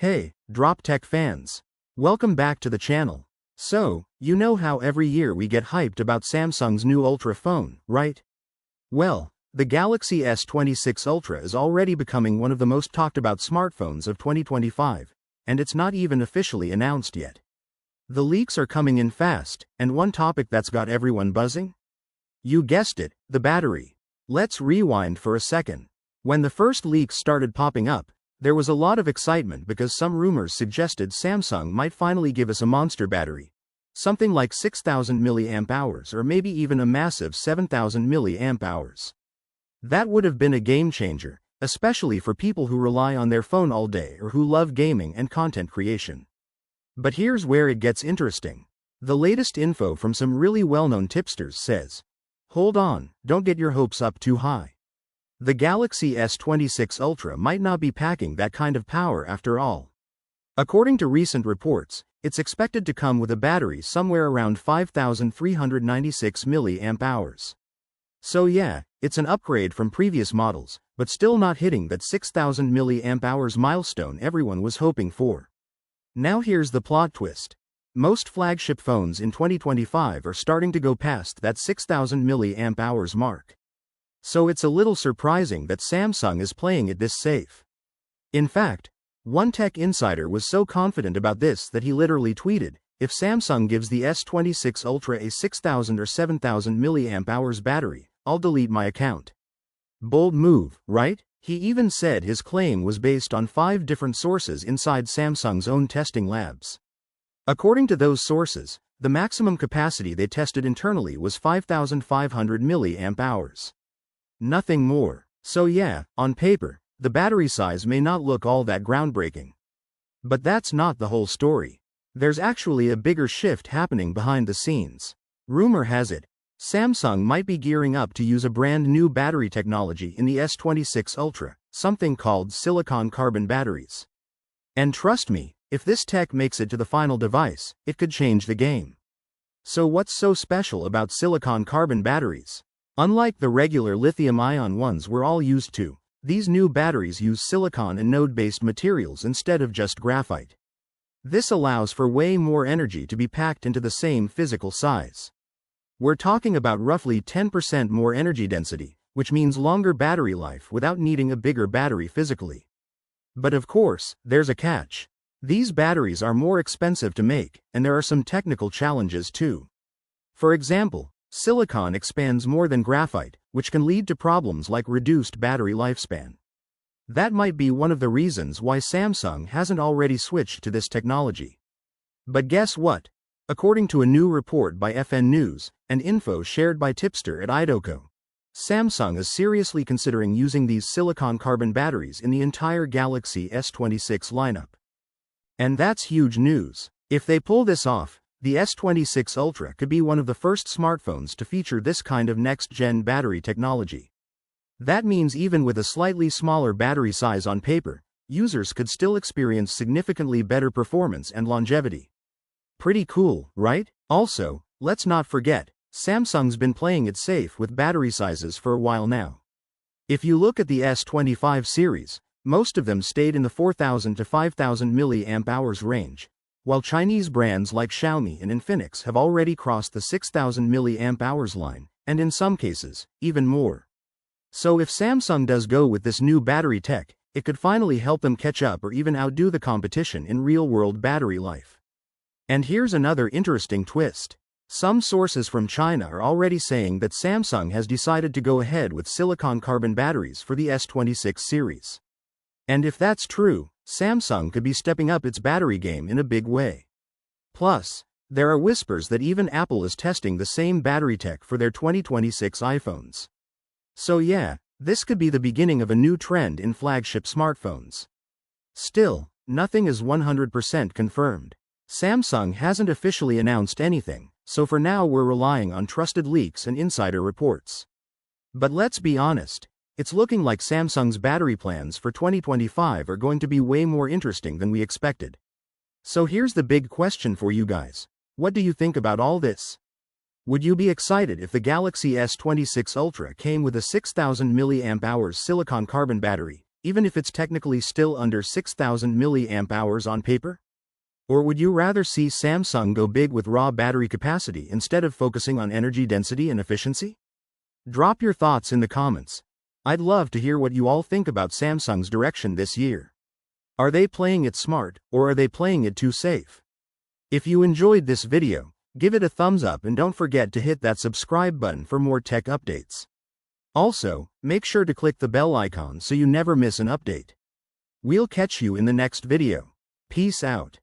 Hey, Drop Tech fans! Welcome back to the channel. So, you know how every year we get hyped about Samsung's new Ultra phone, right? Well, the Galaxy S26 Ultra is already becoming one of the most talked about smartphones of 2025, and it's not even officially announced yet. The leaks are coming in fast, and one topic that's got everyone buzzing? You guessed it, the battery. Let's rewind for a second. When the first leaks started popping up, there was a lot of excitement because some rumors suggested Samsung might finally give us a monster battery. Something like 6,000 mAh or maybe even a massive 7,000 mAh. That would have been a game changer, especially for people who rely on their phone all day or who love gaming and content creation. But here's where it gets interesting. The latest info from some really well-known tipsters says, hold on, don't get your hopes up too high. The Galaxy S26 Ultra might not be packing that kind of power after all. According to recent reports, it's expected to come with a battery somewhere around 5,396 mAh. So yeah, it's an upgrade from previous models, but still not hitting that 6,000 mAh milestone everyone was hoping for. Now here's the plot twist. Most flagship phones in 2025 are starting to go past that 6,000 mAh mark. So it's a little surprising that Samsung is playing it this safe. In fact, one tech insider was so confident about this that he literally tweeted, if Samsung gives the S26 Ultra a 6,000 or 7,000 mAh battery, I'll delete my account. Bold move, right? He even said his claim was based on 5 different sources inside Samsung's own testing labs. According to those sources, the maximum capacity they tested internally was 5,500 mAh. Nothing more. So yeah, on paper, the battery size may not look all that groundbreaking. But that's not the whole story. There's actually a bigger shift happening behind the scenes. Rumor has it, Samsung might be gearing up to use a brand new battery technology in the S26 Ultra, something called silicon carbon batteries. And trust me, if this tech makes it to the final device, it could change the game. So what's so special about silicon carbon batteries? Unlike the regular lithium-ion ones we're all used to, these new batteries use silicon and anode-based materials instead of just graphite. This allows for way more energy to be packed into the same physical size. We're talking about roughly 10% more energy density, which means longer battery life without needing a bigger battery physically. But of course, there's a catch. These batteries are more expensive to make, and there are some technical challenges too. For example, silicon expands more than graphite, which can lead to problems like reduced battery lifespan. That might be one of the reasons why Samsung hasn't already switched to this technology. But guess what? According to a new report by FN News, and info shared by tipster at iDoco, Samsung is seriously considering using these silicon carbon batteries in the entire Galaxy S26 lineup. And that's huge news. If they pull this off, the S26 Ultra could be one of the first smartphones to feature this kind of next-gen battery technology. That means even with a slightly smaller battery size on paper, users could still experience significantly better performance and longevity. Pretty cool, right? Also, let's not forget, Samsung's been playing it safe with battery sizes for a while now. If you look at the S25 series, most of them stayed in the 4,000 to 5,000 mAh range, while Chinese brands like Xiaomi and Infinix have already crossed the 6,000 mAh line, and in some cases, even more. So if Samsung does go with this new battery tech, it could finally help them catch up or even outdo the competition in real-world battery life. And here's another interesting twist. Some sources from China are already saying that Samsung has decided to go ahead with silicon carbon batteries for the S26 series. And if that's true, Samsung could be stepping up its battery game in a big way. Plus, there are whispers that even Apple is testing the same battery tech for their 2026 iPhones. So yeah, this could be the beginning of a new trend in flagship smartphones. Still, nothing is 100% confirmed. Samsung hasn't officially announced anything, so for now we're relying on trusted leaks and insider reports. But let's be honest, it's looking like Samsung's battery plans for 2025 are going to be way more interesting than we expected. So here's the big question for you guys. What do you think about all this? Would you be excited if the Galaxy S26 Ultra came with a 6,000 mAh silicon carbon battery, even if it's technically still under 6,000 mAh on paper? Or would you rather see Samsung go big with raw battery capacity instead of focusing on energy density and efficiency? Drop your thoughts in the comments. I'd love to hear what you all think about Samsung's direction this year. Are they playing it smart, or are they playing it too safe? If you enjoyed this video, give it a thumbs up and don't forget to hit that subscribe button for more tech updates. Also, make sure to click the bell icon so you never miss an update. We'll catch you in the next video. Peace out.